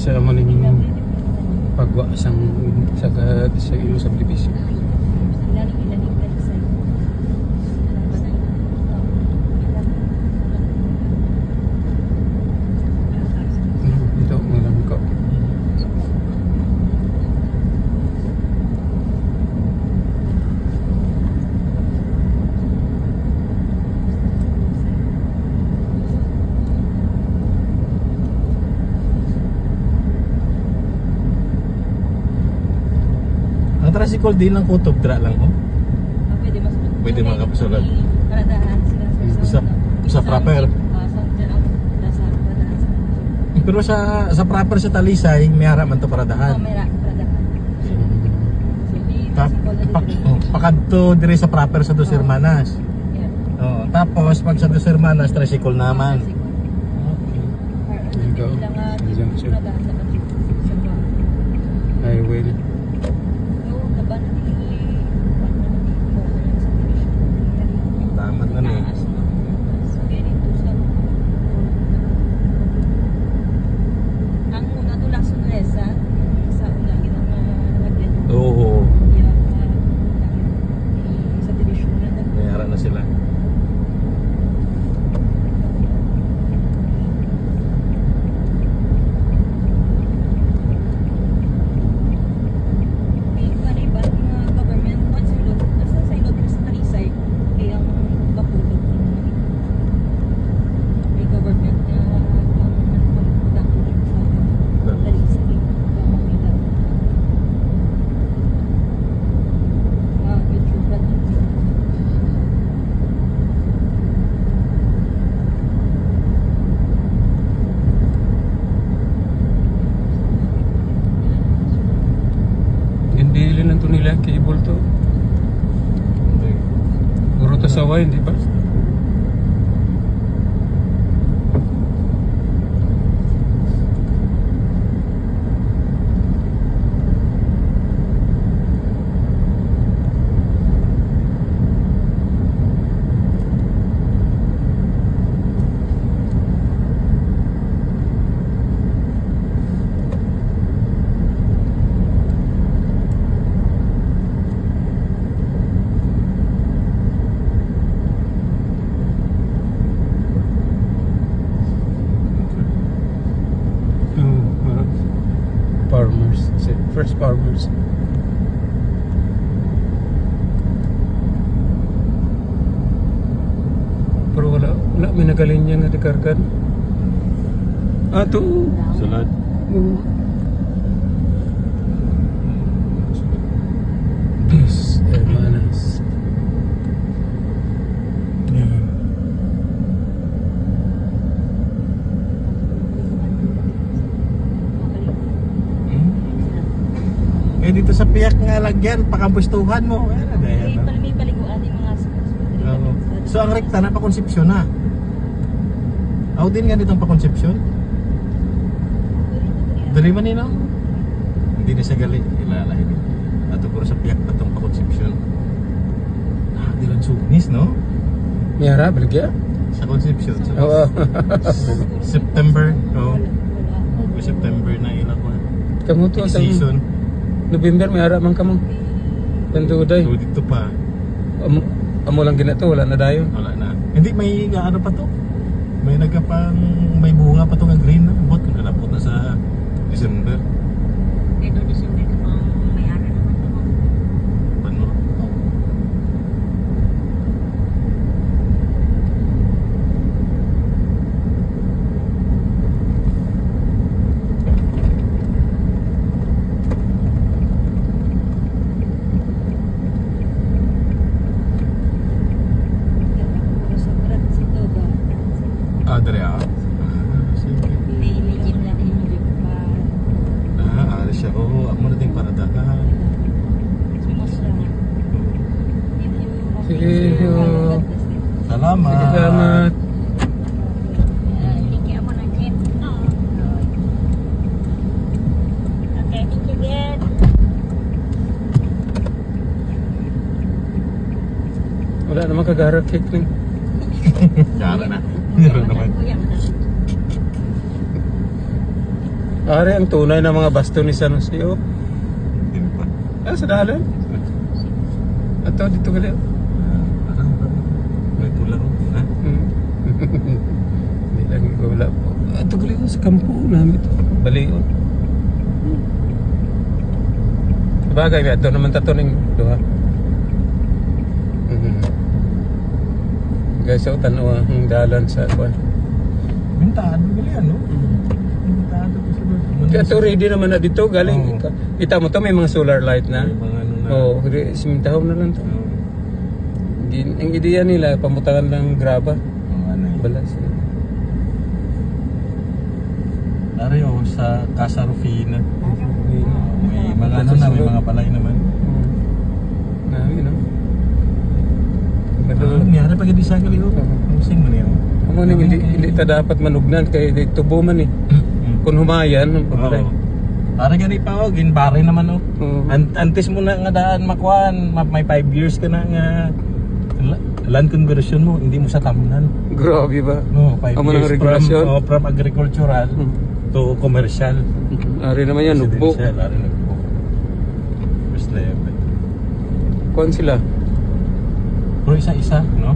sa maning pagwa sang sa iyong subdivision. Ito malam ko. Tricycle din lang kutob dra lang oh. Pwede mas Pwede makapasulad. Karadaan sila Sa proper. Pero sa proper sa Talisay, may ara man to paradaan. May karadaan. Pakadto dire sa proper sa Dos Hermanas. Oh, tapos pag sa Dos Hermanas tricycle naman. Highway. Tamat na ni. Ang una to lang sunresa sa una ginang lagyan. Oo. Sa division na May ara na sila. Hindi lang to nila cable to. Puro to saway, di ba? Farmers, first farmers. Pero wala may nagalinya nga dikargan. To Sulod. Dos Hermanas. Dito sa piyak nga lagyan, pakampustuhan mo. May paliguan yung mga So ang rekta na pa-konsepsyon na. Ako din nga ditong pa-konsepsyon. Dali man nino? Hindi na siya gali. Ilalahin. Ato puro sa piyak pa itong pa-konsepsyon. Dilan sugnis, no? Miyara, baligya? Sa konsepsyon. Oo. September. Oo. September na ilang ko. Kamu to sa season. November may ara man kamo. Kanto uday. So dito pa. Amo lang ginato wala na dayon. Wala na. Hindi may ano pa to. May nagkapang may bunga pa to nga green na. Bot kung kalapot na sa December. Ito December ka pang may ara naman ito. Paano? Dere ah. Sige. Legit lang yung pa. Alis siya. Oo, ako na din paradaan. Sige, Salamat. Sige, salamat. Wala naman kagarap cake ning. Gara na. Meron naman. Ari ang tunay na mga basto ni San Jose. Oh. Hindi pa. Sa dalan. Ato dito gali. Parang may tulang. Ha? Hindi lang ko wala po. Ato gali ko sa kampo namin to. Balion. Sabagay, may ato naman tato ng duha. Guys, so tanaw ang dalan sa kwan. Bintado gali ano? Bintado ko sa doon. Kaya to ready naman na dito galing. Oo. Kita mo to may mga solar light na. May mga ano na. Oo, simintahon na lang to. Ang ideya nila, pamutangan lang graba. Ano yun? Balas. Dari sa Casa Rufina. May mga ano na, may mga balay naman. Nami, no? Nangyari pag hindi sa gali o. Musing mo niyo. Ano nang hindi ta dapat manugnan kay tubo man eh. Kung humayan, ang pabalay. Para gani pa o, ginbari naman o. Oo. Antes mo na nga daan makuhan, may 5 years ka na nga land conversion mo, hindi mo sa tamunan. Grabe ba? No, 5 Amo ng years regulasyon? from agricultural to commercial. Ari naman yan, nugbok. Residential, ari nugbok. First level. Kuan sila. Pero isa-isa, no?